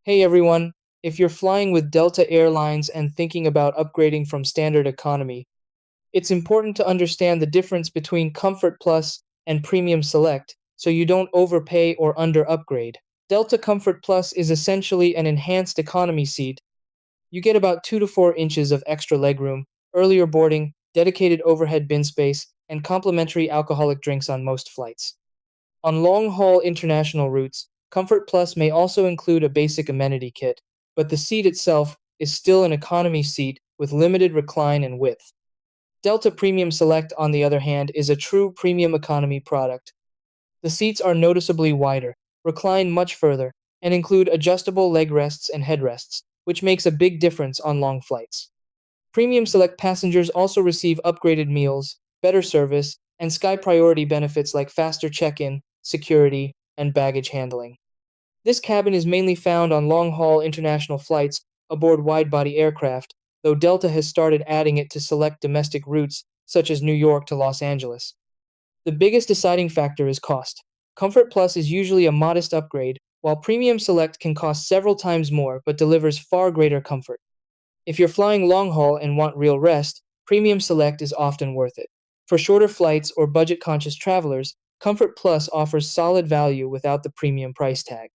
Hey everyone, if you're flying with Delta Airlines and thinking about upgrading from standard economy, it's important to understand the difference between Comfort Plus and Premium Select so you don't overpay or under upgrade. Delta Comfort Plus is essentially an enhanced economy seat. You get about 2 to 4 inches of extra legroom, earlier boarding, dedicated overhead bin space, and complimentary alcoholic drinks on most flights. On long-haul international routes, Comfort Plus may also include a basic amenity kit, but the seat itself is still an economy seat with limited recline and width. Delta Premium Select, on the other hand, is a true premium economy product. The seats are noticeably wider, recline much further, and include adjustable leg rests and headrests, which makes a big difference on long flights. Premium Select passengers also receive upgraded meals, better service, and Sky Priority benefits like faster check-in, security, and baggage handling. This cabin is mainly found on long-haul international flights aboard wide-body aircraft, though Delta has started adding it to select domestic routes such as New York to Los Angeles. The biggest deciding factor is cost. Comfort Plus is usually a modest upgrade, while Premium Select can cost several times more but delivers far greater comfort. If you're flying long haul and want real rest, Premium Select is often worth it. For shorter flights or budget conscious travelers, Comfort Plus offers solid value without the premium price tag.